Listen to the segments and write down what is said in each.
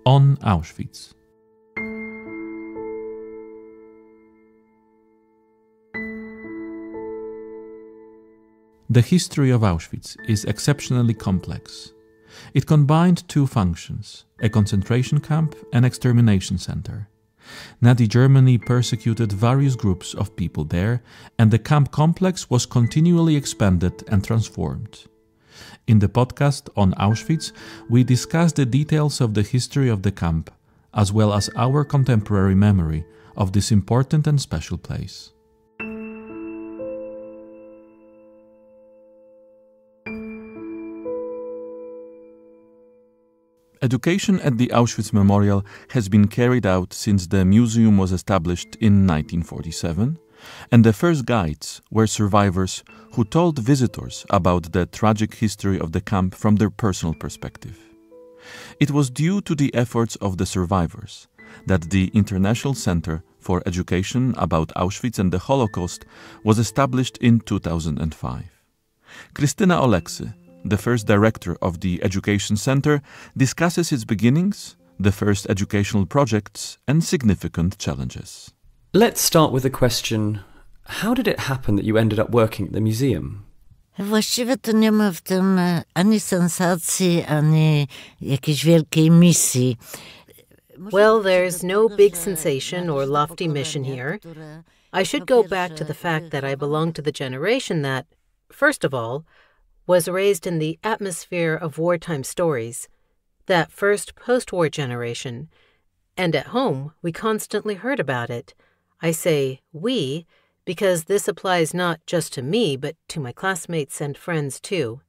on Auschwitz. The history of Auschwitz is exceptionally complex. It combined two functions, a concentration camp and extermination center. Nazi Germany persecuted various groups of people there, and the camp complex was continually expanded and transformed. In the podcast on Auschwitz, we discuss the details of the history of the camp, as well as our contemporary memory of this important and special place. Education at the Auschwitz Memorial has been carried out since the museum was established in 1947, and the first guides were survivors who told visitors about the tragic history of the camp from their personal perspective. It was due to the efforts of the survivors that the International Center for Education about Auschwitz and the Holocaust was established in 2005. Krystyna Oleksy, the first director of the Education Center, discusses its beginnings, the first educational projects, and significant challenges. Let's start with the question, how did it happen that you ended up working at the museum? Właściwie to nie ma w tym ani sensacji, ani jakiejś wielkiej misji. Well, there's no big sensation or lofty mission here. I should go back to the fact that I belong to the generation that, first of all, was raised in the atmosphere of wartime stories, that first post-war generation, and at home we constantly heard about it. I say we because this applies not just to me but to my classmates and friends too.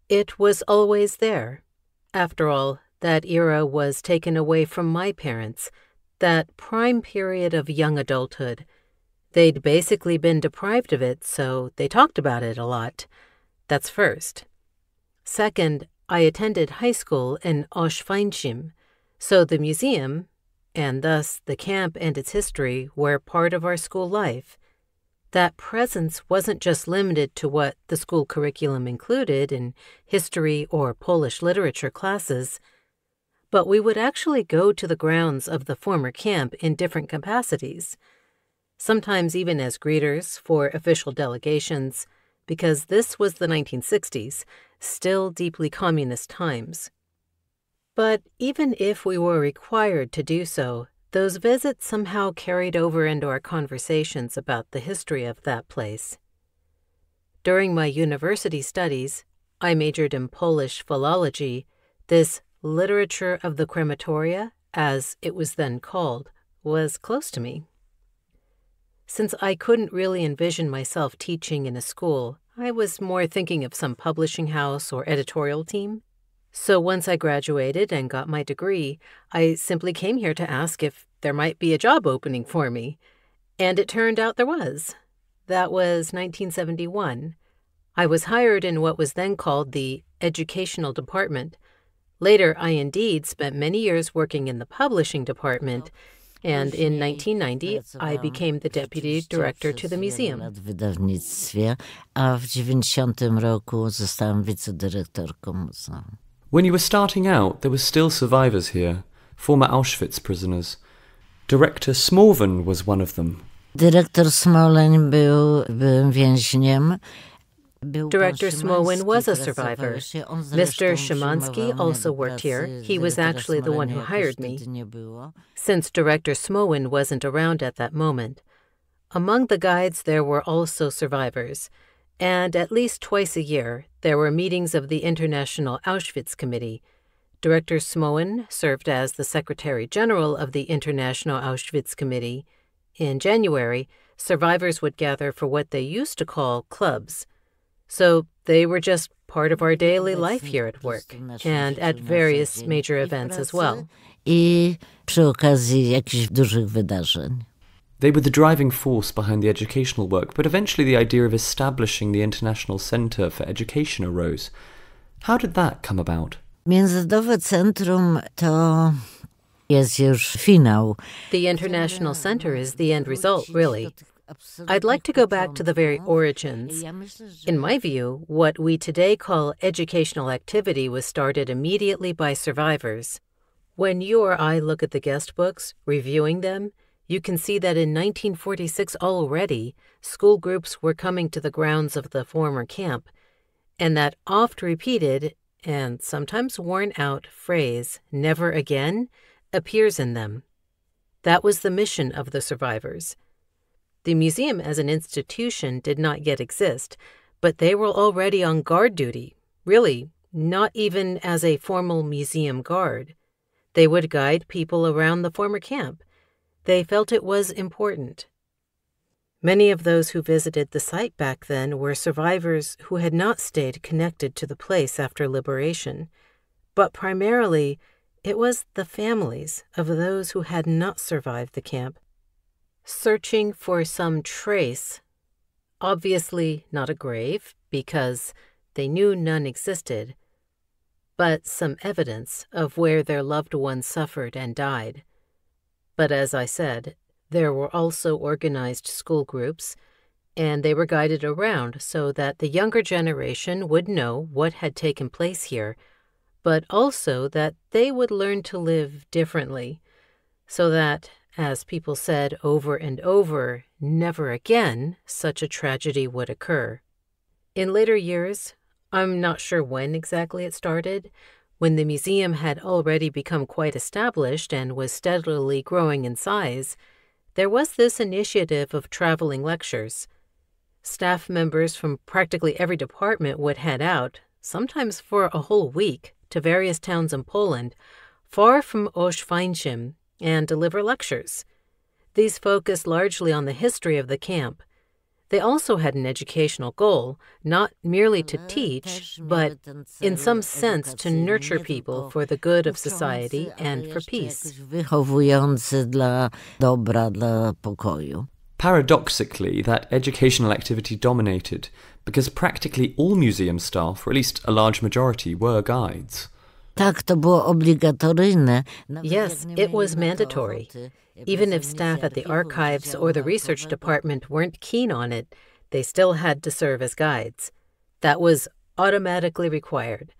It was always there. After all, that era was taken away from my parents, that prime period of young adulthood. They'd basically been deprived of it, so they talked about it a lot. That's first. Second, I attended high school in Auschwitz, so the museum, and thus the camp and its history, were part of our school life. That presence wasn't just limited to what the school curriculum included in history or Polish literature classes, but we would actually go to the grounds of the former camp in different capacities, sometimes even as greeters for official delegations, because this was the 1960s, still deeply communist times. But even if we were required to do so, those visits somehow carried over into our conversations about the history of that place. During my university studies, I majored in Polish philology. This literature of the crematoria, as it was then called, was close to me. Since I couldn't really envision myself teaching in a school, I was more thinking of some publishing house or editorial team. So once I graduated and got my degree, I simply came here to ask if there might be a job opening for me. And it turned out there was. That was 1971. I was hired in what was then called the Educational Department. Later, I indeed spent many years working in the publishing department, and in 1990, I became the deputy director to the museum. W wydawnictwie, a w 90 roku zostałam wicedyrektorką muzeum. When you were starting out, there were still survivors here, former Auschwitz prisoners. Director Smolven was one of them. Dyrektor Smoleń był więźniem. Director Smolwen was a survivor. Mr. Szymanski also worked here. He was actually the one who hired me. Since Director Smolwen wasn't around at that moment, among the guides there were also survivors, and at least twice a year there were meetings of the International Auschwitz Committee. Director Smolwen served as the Secretary General of the International Auschwitz Committee. In January, survivors would gather for what they used to call clubs. So they were just part of our daily life here at work and at various major events as well. I przy okazji jakichś dużych wydarzeń. They were the driving force behind the educational work, but eventually the idea of establishing the International Center for Education arose. How did that come about? Międzynarodowe Centrum to jest już finał. The International Center is the end result, really. I'd like to go back to the very origins. In my view, what we today call educational activity was started immediately by survivors. When you or I look at the guest books, reviewing them, you can see that in 1946 already, school groups were coming to the grounds of the former camp, and that oft-repeated and sometimes worn-out phrase, "never again," appears in them. That was the mission of the survivors. The museum as an institution did not yet exist, but they were already on guard duty, really, not even as a formal museum guard. They would guide people around the former camp. They felt it was important. Many of those who visited the site back then were survivors who had not stayed connected to the place after liberation, but primarily it was the families of those who had not survived the camp, searching for some trace, obviously not a grave because they knew none existed, but some evidence of where their loved ones suffered and died. But as I said, there were also organized school groups, and they were guided around so that the younger generation would know what had taken place here, but also that they would learn to live differently, so that, as people said over and over, never again such a tragedy would occur. In later years, I'm not sure when exactly it started, when the museum had already become quite established and was steadily growing in size, there was this initiative of traveling lectures. Staff members from practically every department would head out, sometimes for a whole week, to various towns in Poland, far from Auschwitz, and deliver lectures. These focused largely on the history of the camp. They also had an educational goal, not merely to teach, but in some sense to nurture people for the good of society and for peace. Paradoxically, that educational activity dominated because practically all museum staff, or at least a large majority, were guides. Tak, to było obligatoryjne. Yes, it was mandatory. Even if staff at the archives or the research department weren't keen on it, they still had to serve as guides. That was automatically required.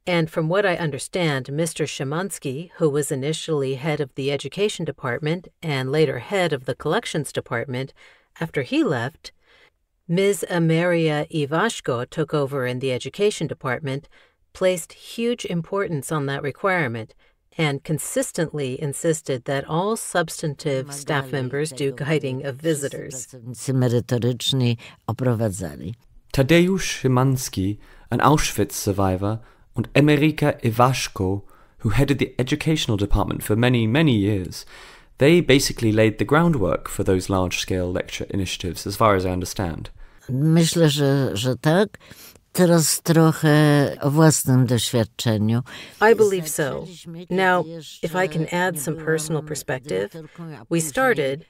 And from what I understand, Mr. Szymanski, who was initially head of the education department and later head of the collections department, after he left, Ms. Maria Iwaszko took over in the education department, placed huge importance on that requirement, and consistently insisted that all substantive staff members do guiding of visitors. Merytoryczni oprowadzali. Tadeusz Szymanski, an Auschwitz survivor, and Emerika Iwaszko, who headed the educational department for many, many years, they basically laid the groundwork for those large-scale lecture initiatives, as far as I understand. Myślę, że tak. Teraz trochę o własnym doświadczeniu. I believe so. Now, if I can add some personal perspective, we started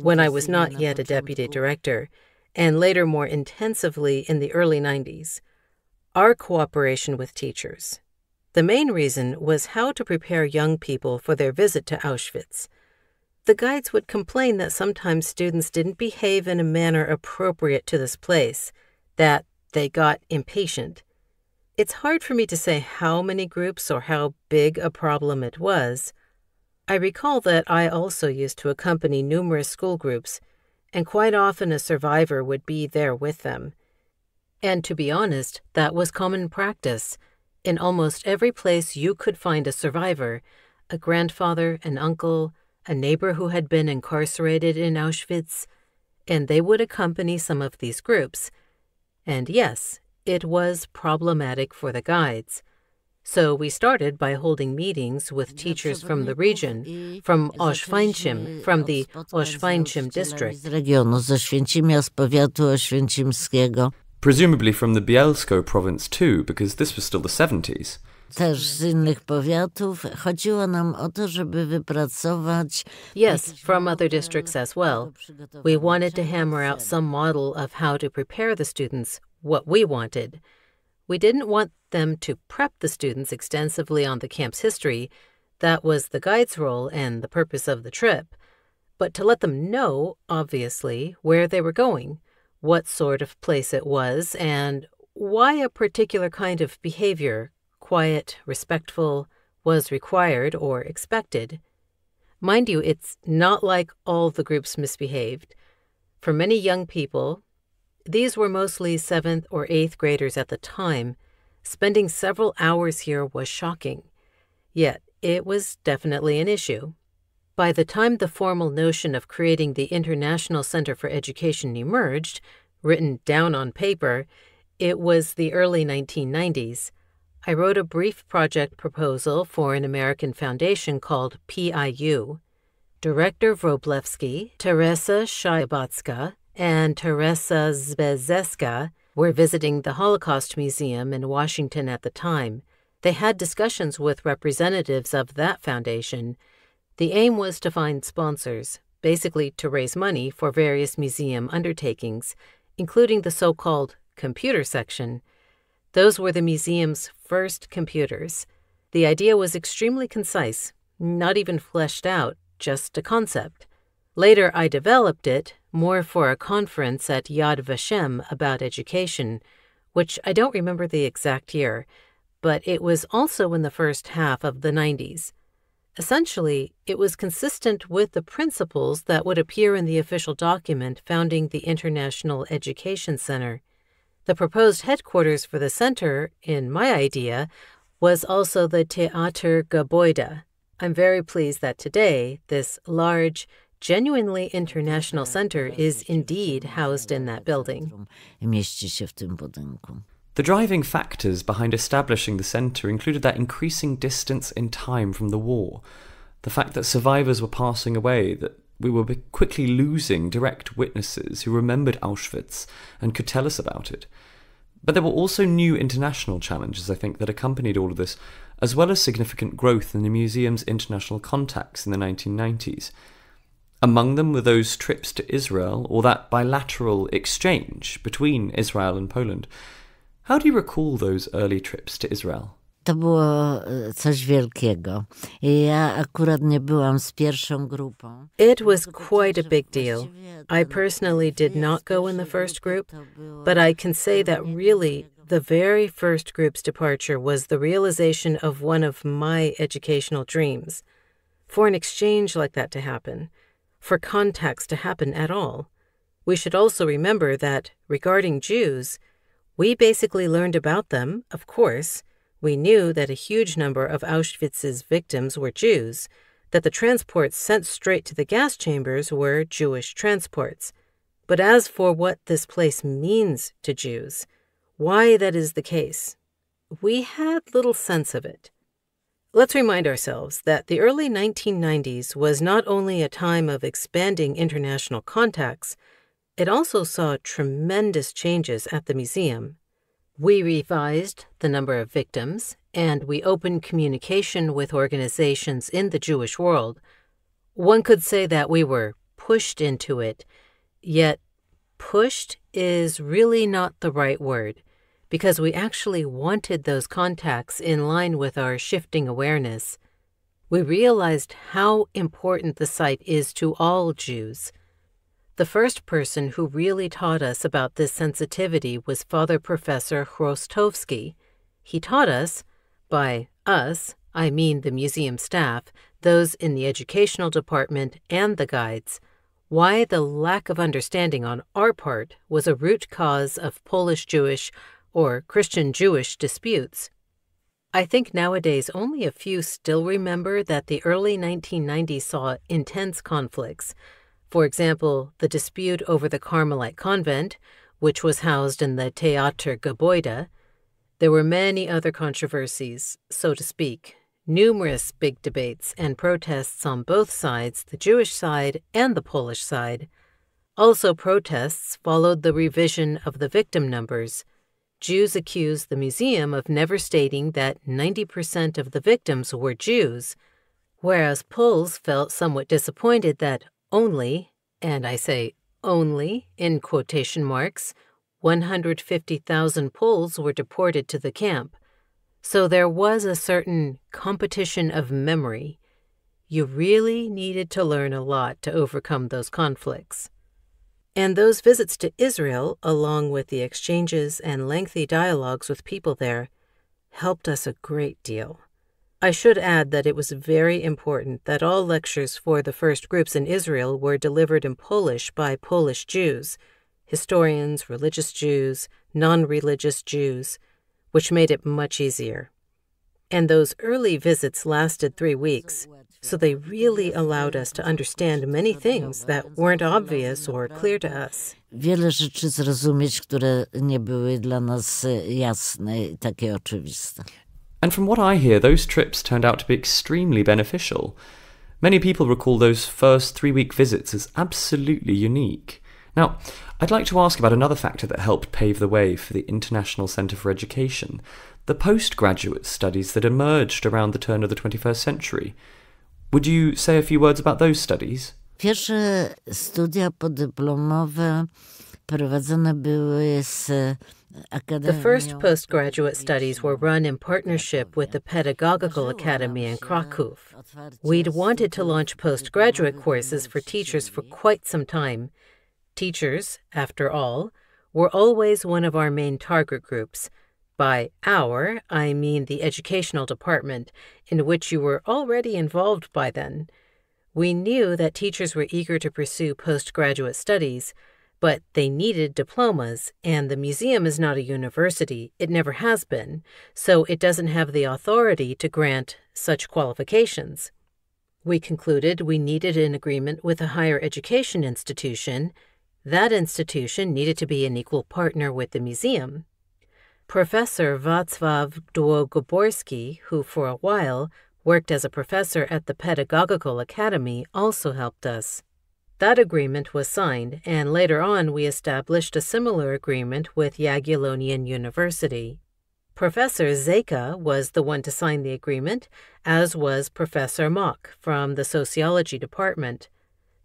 when I was not yet a deputy director, and later more intensively in the early 90s. Our cooperation with teachers. The main reason was how to prepare young people for their visit to Auschwitz. The guides would complain that sometimes students didn't behave in a manner appropriate to this place, that they got impatient. It's hard for me to say how many groups or how big a problem it was. I recall that I also used to accompany numerous school groups, and quite often a survivor would be there with them. And to be honest, that was common practice. In almost every place you could find a survivor, a grandfather, an uncle, a neighbor who had been incarcerated in Auschwitz, and they would accompany some of these groups. And yes, it was problematic for the guides. So we started by holding meetings with teachers from the region, from Auschwitz, from the Auschwitz district. Z regionu, z Oświęcimia, z powiatu oświęcimskiego. Presumably from the Bielsko province too, because this was still the 70s. Też z innych powiatów. Chodziło nam o to, żeby wypracować... Yes, from other districts as well. We wanted to hammer out some model of how to prepare the students, what we wanted. We didn't want them to prep the students extensively on the camp's history. That was the guide's role and the purpose of the trip. But to let them know, obviously, where they were going, what sort of place it was, and why a particular kind of behavior, quiet, respectful, was required or expected. Mind you, it's not like all the groups misbehaved. For many young people, these were mostly 7th or 8th graders at the time, spending several hours here was shocking. Yet, it was definitely an issue. By the time the formal notion of creating the International Center for Education emerged, written down on paper, it was the early 1990s. I wrote a brief project proposal for an American foundation called PIU. Director Wroblewski, Teresa Szybatska, and Teresa Zbezeska were visiting the Holocaust Museum in Washington at the time. They had discussions with representatives of that foundation. The aim was to find sponsors, basically to raise money for various museum undertakings, including the so-called computer section. Those were the museum's first computers. The idea was extremely concise, not even fleshed out, just a concept. Later, I developed it more for a conference at Yad Vashem about education, which I don't remember the exact year, but it was also in the first half of the 90s. Essentially, it was consistent with the principles that would appear in the official document founding the International Education Center. The proposed headquarters for the center, in my idea, was also the Theater Gebäude. I'm very pleased that today, this large, genuinely international center is indeed housed in that building. The driving factors behind establishing the centre included that increasing distance in time from the war, the fact that survivors were passing away, that we were quickly losing direct witnesses who remembered Auschwitz and could tell us about it. But there were also new international challenges, I think, that accompanied all of this, as well as significant growth in the museum's international contacts in the 1990s. Among them were those trips to Israel, or that bilateral exchange between Israel and Poland. How do you recall those early trips to Israel? To było coś wielkiego. Ja akurat nie byłam z pierwszą grupą. It was quite a big deal. I personally did not go in the first group, but I can say that really the very first group's departure was the realization of one of my educational dreams. For an exchange like that to happen, for contacts to happen at all. We should also remember that, regarding Jews, we basically learned about them, of course. We knew that a huge number of Auschwitz's victims were Jews, that the transports sent straight to the gas chambers were Jewish transports. But as for what this place means to Jews, why that is the case, we had little sense of it. Let's remind ourselves that the early 1990s was not only a time of expanding international contacts, it also saw tremendous changes at the museum. We revised the number of victims, and we opened communication with organizations in the Jewish world. One could say that we were pushed into it, yet pushed is really not the right word, because we actually wanted those contacts in line with our shifting awareness. We realized how important the site is to all Jews. The first person who really taught us about this sensitivity was Father Professor Chrostovsky. He taught us, by us, I mean the museum staff, those in the educational department and the guides, why the lack of understanding on our part was a root cause of Polish-Jewish or Christian-Jewish disputes. I think nowadays only a few still remember that the early 1990s saw intense conflicts. For example, the dispute over the Carmelite convent, which was housed in the Theater Gebäude. There were many other controversies, so to speak, numerous big debates and protests on both sides, the Jewish side and the Polish side. Also, protests followed the revision of the victim numbers. Jews accused the museum of never stating that 90% of the victims were Jews, whereas Poles felt somewhat disappointed that only, and I say only in quotation marks, 150,000 Poles were deported to the camp. So there was a certain competition of memory. You really needed to learn a lot to overcome those conflicts. And those visits to Israel, along with the exchanges and lengthy dialogues with people there, helped us a great deal. I should add that it was very important that all lectures for the first groups in Israel were delivered in Polish by Polish Jews, historians, religious Jews, non-religious Jews, which made it much easier. And those early visits lasted 3 weeks, so they really allowed us to understand many things that weren't obvious or clear to us. Wiele rzeczy zrozumieć, które nie były dla nas jasne i takie oczywiste. And from what I hear, those trips turned out to be extremely beneficial. Many people recall those first 3-week visits as absolutely unique. Now, I'd like to ask about another factor that helped pave the way for the International Centre for Education, the postgraduate studies that emerged around the turn of the 21st century. Would you say a few words about those studies? Pierwsze studia podyplomowe prowadzone były z The first postgraduate studies were run in partnership with the Pedagogical Academy in Krakow. We'd wanted to launch postgraduate courses for teachers for quite some time. Teachers, after all, were always one of our main target groups. By our, I mean the educational department, in which you were already involved by then. We knew that teachers were eager to pursue postgraduate studies, but they needed diplomas, and the museum is not a university. It never has been, so it doesn't have the authority to grant such qualifications. We concluded we needed an agreement with a higher education institution. That institution needed to be an equal partner with the museum. Professor Wacław Długoborski, who for a while worked as a professor at the Pedagogical Academy, also helped us. That agreement was signed, and later on we established a similar agreement with Jagiellonian University. Professor Zeka was the one to sign the agreement, as was Professor Mock from the Sociology Department.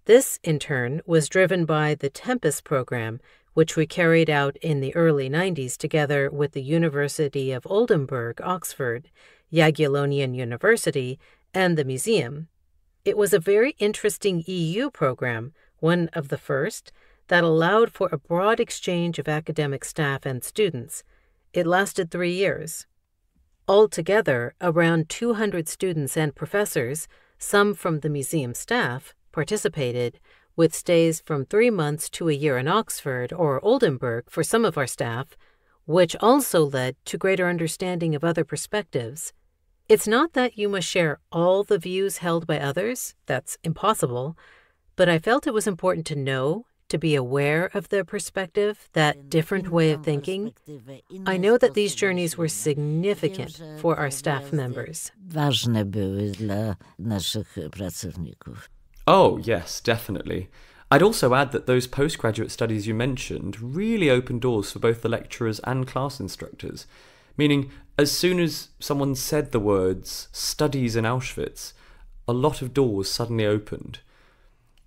This, in turn, was driven by the Tempest program, which we carried out in the early 90s together with the University of Oldenburg, Oxford, Jagiellonian University, and the museum. It was a very interesting EU program, one of the first, that allowed for a broad exchange of academic staff and students. It lasted 3 years. Altogether, around 200 students and professors, some from the museum staff, participated, with stays from 3 months to a year in Oxford or Oldenburg for some of our staff, which also led to greater understanding of other perspectives. It's not that you must share all the views held by others, that's impossible, but I felt it was important to know, to be aware of their perspective, that different way of thinking. I know that these journeys were significant for our staff members. Ważne były dla naszych pracowników. Oh, yes, definitely. I'd also add that those postgraduate studies you mentioned really opened doors for both the lecturers and class instructors, meaning as soon as someone said the words studies in Auschwitz, a lot of doors suddenly opened.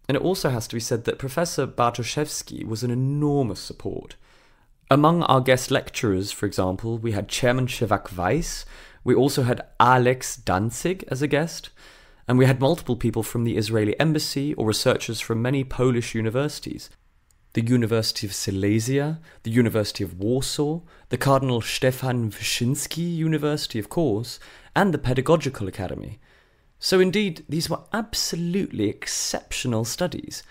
And it also has to be said that Professor Bartoszewski was an enormous support. Among our guest lecturers, for example, we had Chairman Szewak Weiss, we also had Alex Danzig as a guest, and we had multiple people from the Israeli embassy or researchers from many Polish universities. The University of Silesia, the University of Warsaw, the Cardinal Stefan Wyszyński University, of course, and the Pedagogical Academy. So indeed, these were absolutely exceptional studies.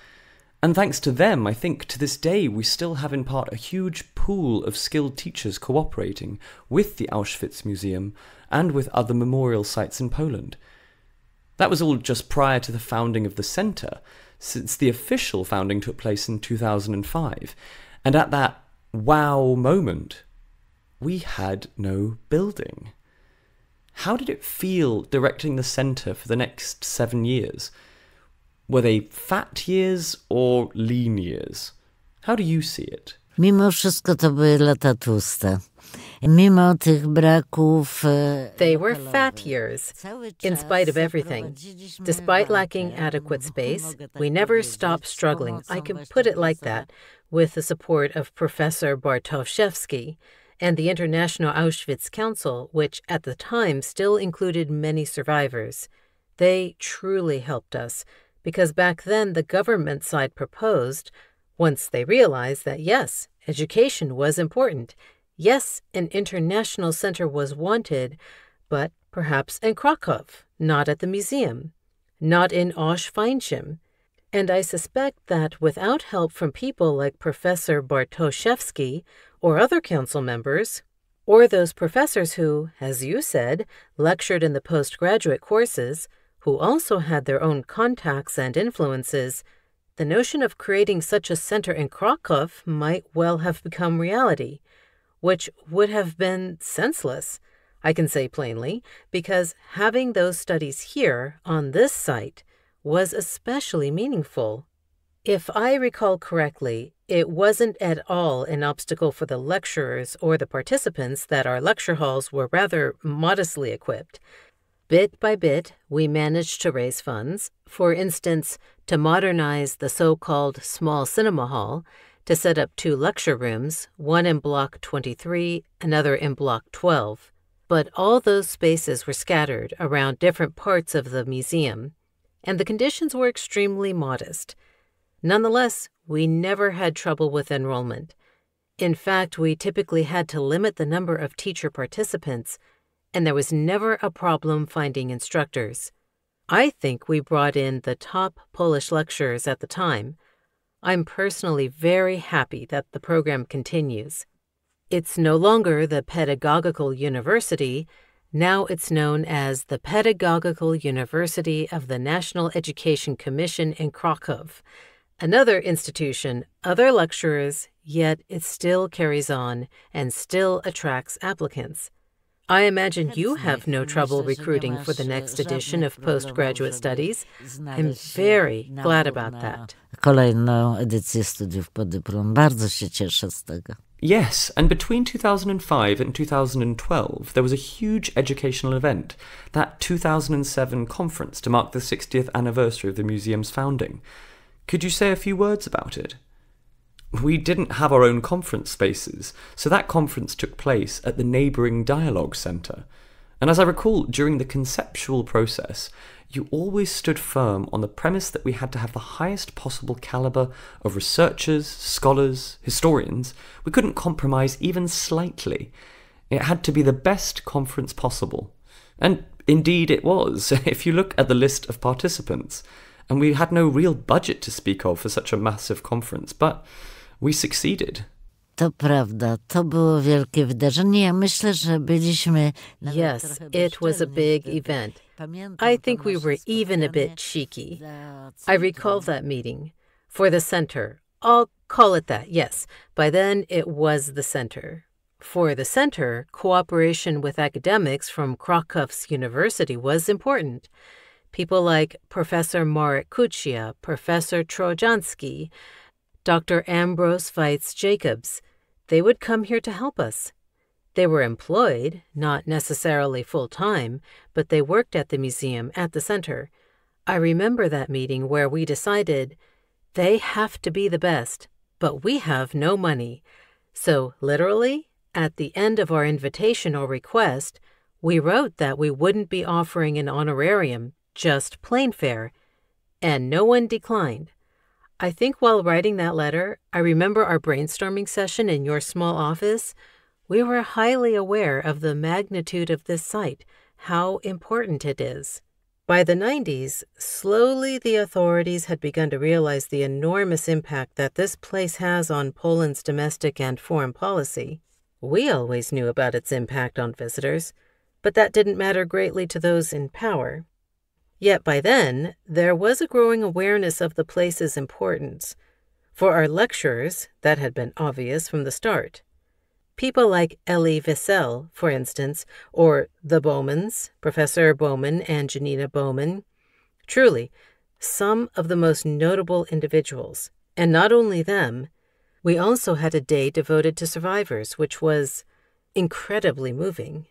And thanks to them, I think to this day we still have in part a huge pool of skilled teachers cooperating with the Auschwitz Museum and with other memorial sites in Poland. That was all just prior to the founding of the centre, since the official founding took place in 2005. And at that wow moment, we had no building. How did it feel directing the centre for the next 7 years? Were they fat years or lean years? How do you see it? Mimo wszystko to były lata tłuste. Mimo tych braków... They were fat years, in spite of everything. Despite lacking adequate space, we never stopped struggling, I can put it like that, with the support of Professor Bartoszewski and the International Auschwitz Council, which at the time still included many survivors. They truly helped us, because back then the government side proposed, once they realized that yes, education was important, yes, an international center was wanted, but perhaps in Krakow, not at the museum, not in Auschwitz. And I suspect that without help from people like Professor Bartoszewski or other council members, or those professors who, as you said, lectured in the postgraduate courses, who also had their own contacts and influences, the notion of creating such a center in Krakow might well have become reality, which would have been senseless, I can say plainly, because having those studies here on this site was especially meaningful. If I recall correctly, it wasn't at all an obstacle for the lecturers or the participants that our lecture halls were rather modestly equipped. Bit by bit, we managed to raise funds, for instance, to modernize the so-called small cinema hall, to set up 2 lecture rooms, one in Block 23, another in Block 12. But all those spaces were scattered around different parts of the museum, and the conditions were extremely modest. Nonetheless, we never had trouble with enrollment. In fact, we typically had to limit the number of teacher participants, and there was never a problem finding instructors. I think we brought in the top Polish lecturers at the time. I'm personally very happy that the program continues. It's no longer the Pedagogical University. Now it's known as the Pedagogical University of the National Education Commission in Krakow. Another institution, other lecturers, yet it still carries on and still attracts applicants. I imagine you have no trouble recruiting for the next edition of postgraduate studies. I'm very glad about that. Kolejną edycję studiów podyplom. Bardzo się cieszę z tego. Yes, and between 2005 and 2012, there was a huge educational event, that 2007 conference to mark the 60th anniversary of the museum's founding. Could you say a few words about it? We didn't have our own conference spaces, so that conference took place at the neighbouring Dialogue Centre. And as I recall, during the conceptual process, you always stood firm on the premise that we had to have the highest possible calibre of researchers, scholars, historians. We couldn't compromise even slightly. It had to be the best conference possible. And indeed it was, if you look at the list of participants. And we had no real budget to speak of for such a massive conference, but we succeeded. To prawda, to było wielkie wydarzenie. Ja myślę, że byliśmy... Yes, it was a big event. I think we were even a bit cheeky. I recall that meeting. For the center. I'll call it that, yes. By then, it was the center. For the center, cooperation with academics from Krakow's University was important. People like Professor Marek Kucia, Professor Trojansky, Dr. Ambrose Weitz-Jacobs. They would come here to help us. They were employed, not necessarily full-time, but they worked at the museum at the center. I remember that meeting where we decided, they have to be the best, but we have no money. So, literally, at the end of our invitation or request, we wrote that we wouldn't be offering an honorarium, just plain fare, and no one declined. I think while writing that letter, I remember our brainstorming session in your small office. We were highly aware of the magnitude of this site, how important it is. By the 90s, slowly the authorities had begun to realize the enormous impact that this place has on Poland's domestic and foreign policy. We always knew about its impact on visitors, but that didn't matter greatly to those in power. Yet by then, there was a growing awareness of the place's importance. For our lecturers, that had been obvious from the start. People like Elie Wiesel, for instance, or the Bowmans, Professor Bowman and Janina Bowman. Truly, some of the most notable individuals. And not only them, we also had a day devoted to survivors, which was incredibly moving.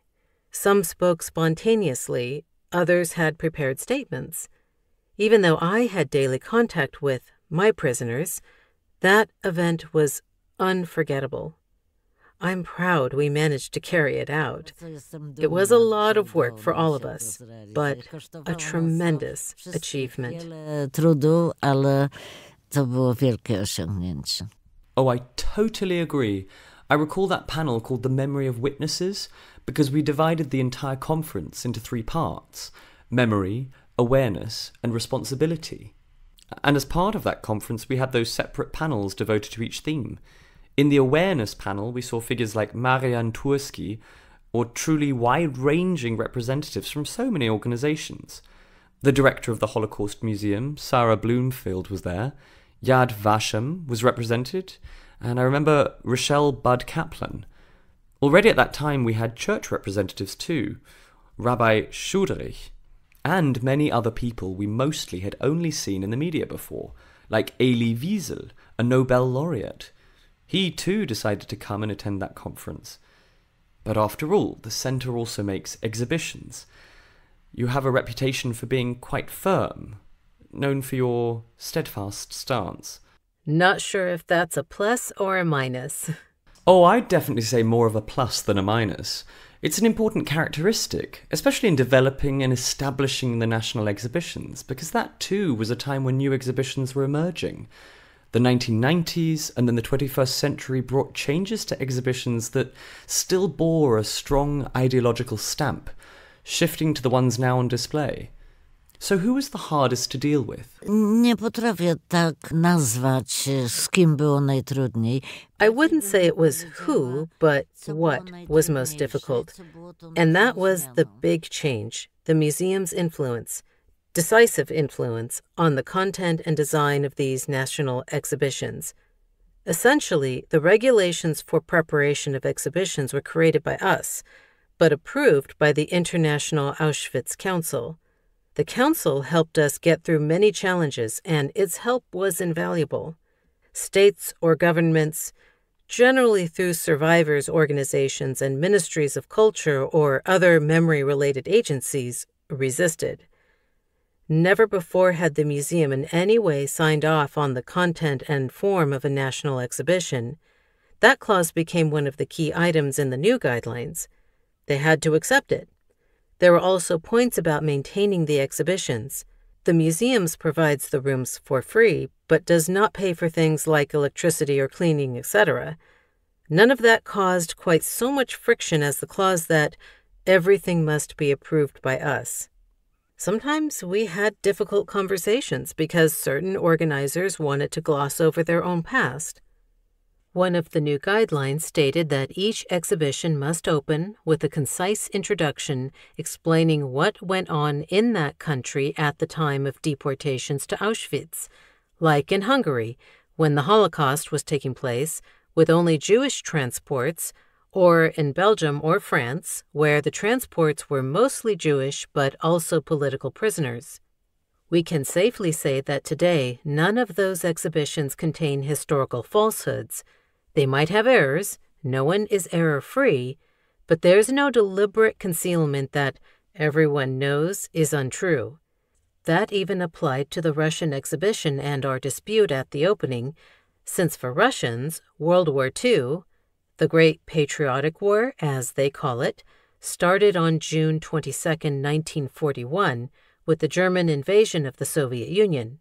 Some spoke spontaneously, others had prepared statements. Even though I had daily contact with my prisoners, that event was unforgettable. I'm proud we managed to carry it out. It was a lot of work for all of us, but a tremendous achievement. Trudu, ale to było wielkie osiągnięcie. Oh, I totally agree. I recall that panel called The Memory of Witnesses because we divided the entire conference into 3 parts: memory, awareness, and responsibility. And as part of that conference, we had those separate panels devoted to each theme. In the awareness panel, we saw figures like Marian Turski, or truly wide-ranging representatives from so many organizations. The director of the Holocaust Museum, Sarah Bloomfield, was there. Yad Vashem was represented, and I remember Rochelle Bud Kaplan. Already at that time, we had church representatives too, Rabbi Schuderich, and many other people we mostly had only seen in the media before, like Elie Wiesel, a Nobel laureate. He too decided to come and attend that conference. But after all, the centre also makes exhibitions. You have a reputation for being quite firm, known for your steadfast stance. Not sure if that's a plus or a minus. Oh, I'd definitely say more of a plus than a minus. It's an important characteristic, especially in developing and establishing the national exhibitions, because that too was a time when new exhibitions were emerging. The 1990s and then the 21st century brought changes to exhibitions that still bore a strong ideological stamp, shifting to the ones now on display. So who was the hardest to deal with? Nie potrafię tak nazwać, z kim było najtrudniej. I wouldn't say it was who, but what was most difficult. And that was the big change, the museum's influence, decisive influence on the content and design of these national exhibitions. Essentially, the regulations for preparation of exhibitions were created by us, but approved by the International Auschwitz Council. The council helped us get through many challenges, and its help was invaluable. States or governments, generally through survivors' organizations and ministries of culture or other memory-related agencies, resisted. Never before had the museum in any way signed off on the content and form of a national exhibition. That clause became one of the key items in the new guidelines. They had to accept it. There were also points about maintaining the exhibitions. The museum provides the rooms for free, but does not pay for things like electricity or cleaning, etc. None of that caused quite so much friction as the clause that everything must be approved by us. Sometimes we had difficult conversations because certain organizers wanted to gloss over their own past. One of the new guidelines stated that each exhibition must open with a concise introduction explaining what went on in that country at the time of deportations to Auschwitz, like in Hungary, when the Holocaust was taking place, with only Jewish transports, or in Belgium or France, where the transports were mostly Jewish but also political prisoners. We can safely say that today none of those exhibitions contain historical falsehoods. They might have errors, no one is error-free, but there's no deliberate concealment that everyone knows is untrue. That even applied to the Russian exhibition and our dispute at the opening, since for Russians, World War II, the Great Patriotic War, as they call it, started on June 22, 1941, with the German invasion of the Soviet Union.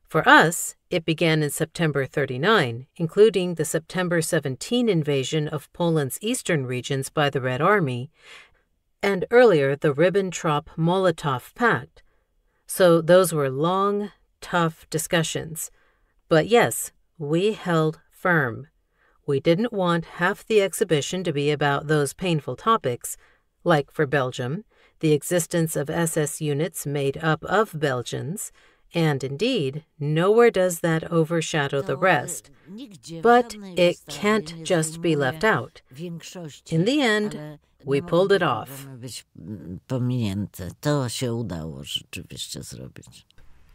For us, it began in September 39, including the September 17 invasion of Poland's eastern regions by the Red Army, and earlier the Ribbentrop-Molotov Pact. So those were long, tough discussions. But yes, we held firm. We didn't want half the exhibition to be about those painful topics, like for Belgium, the existence of SS units made up of Belgians, and indeed, nowhere does that overshadow the rest. But it can't just be left out. In the end, we pulled it off.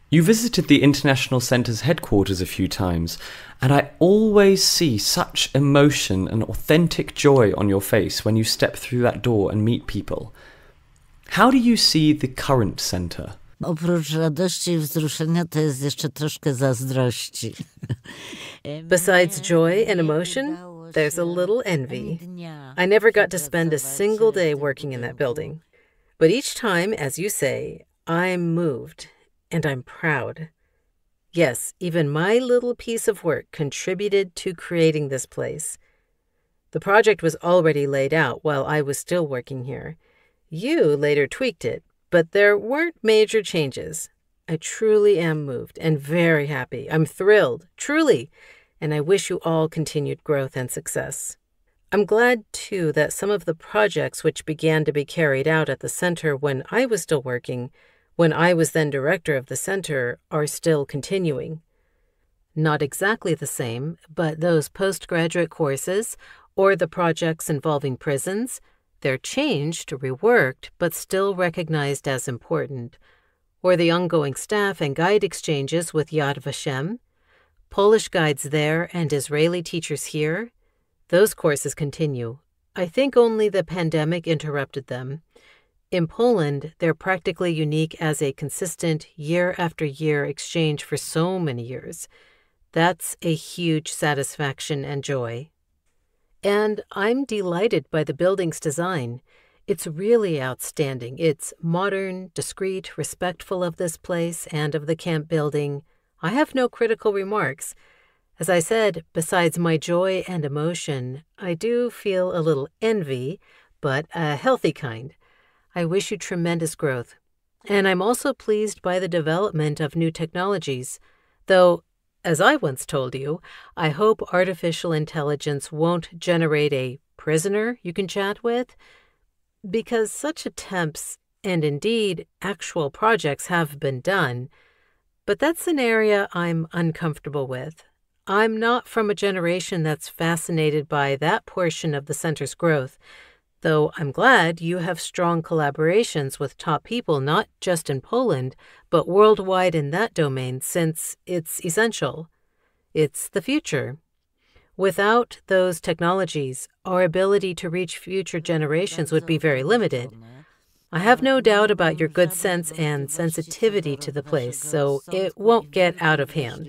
You visited the International Centre's headquarters a few times, and I always see such emotion and authentic joy on your face when you step through that door and meet people. How do you see the current centre? Oprócz radości i wzruszenia to jest jeszcze troszkę zazdrości. Besides joy and emotion, there's a little envy. I never got to spend a single day working in that building. But each time, as you say, I'm moved and I'm proud. Yes, even my little piece of work contributed to creating this place. The project was already laid out while I was still working here. You later tweaked it, but there weren't major changes. I truly am moved and very happy. I'm thrilled, truly, and I wish you all continued growth and success. I'm glad, too, that some of the projects which began to be carried out at the center when I was still working, when I was then director of the center, are still continuing. Not exactly the same, but those postgraduate courses or the projects involving prisons, they're changed, reworked, but still recognized as important. Or the ongoing staff and guide exchanges with Yad Vashem, Polish guides there and Israeli teachers here. Those courses continue. I think only the pandemic interrupted them. In Poland, they're practically unique as a consistent year-after-year exchange for so many years. That's a huge satisfaction and joy. And I'm delighted by the building's design. It's really outstanding. It's modern, discreet, respectful of this place and of the camp building. I have no critical remarks. As I said, besides my joy and emotion, I do feel a little envy, but a healthy kind. I wish you tremendous growth. And I'm also pleased by the development of new technologies, though, as I once told you, I hope artificial intelligence won't generate a prisoner you can chat with, because such attempts, and indeed actual projects, have been done, but that's an area I'm uncomfortable with. I'm not from a generation that's fascinated by that portion of the center's growth, though I'm glad you have strong collaborations with top people not just in Poland, but worldwide in that domain, since it's essential. It's the future. Without those technologies, our ability to reach future generations would be very limited. I have no doubt about your good sense and sensitivity to the place, so it won't get out of hand.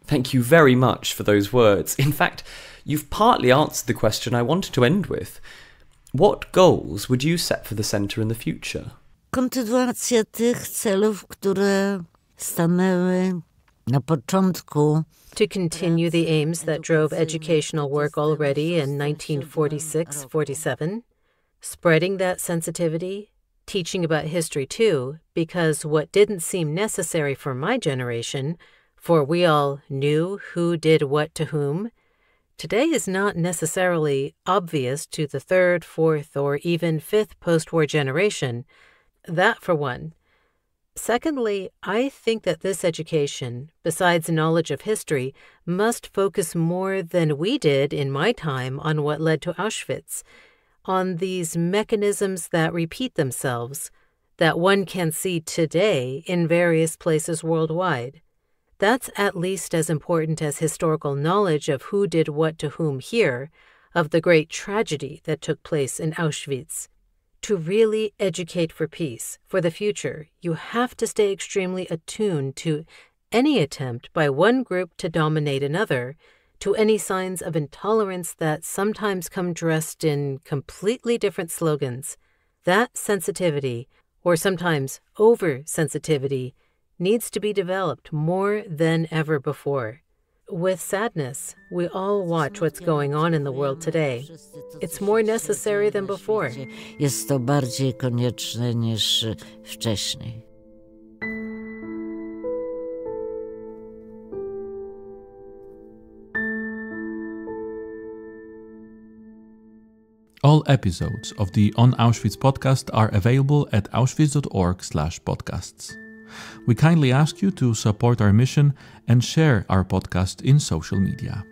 Thank you very much for those words. In fact, you've partly answered the question I wanted to end with. What goals would you set for the centre in the future? Kontynuacja tych celów, które stanęły na początku. To continue the aims that drove educational work already in 1946-47, spreading that sensitivity, teaching about history too, because what didn't seem necessary for my generation, for we all knew who did what to whom, today is not necessarily obvious to the third, fourth, or even fifth post-war generation. That for one. Secondly, I think that this education, besides knowledge of history, must focus more than we did in my time on what led to Auschwitz, on these mechanisms that repeat themselves, that one can see today in various places worldwide. That's at least as important as historical knowledge of who did what to whom here, of the great tragedy that took place in Auschwitz. To really educate for peace, for the future, you have to stay extremely attuned to any attempt by one group to dominate another, to any signs of intolerance that sometimes come dressed in completely different slogans. That sensitivity, or sometimes over-sensitivity, needs to be developed more than ever before. With sadness, we all watch what's going on in the world today. It's more necessary than before. Jest to bardziej konieczne niż wcześniej. All episodes of the On Auschwitz podcast are available at auschwitz.org/podcasts. We kindly ask you to support our mission and share our podcast in social media.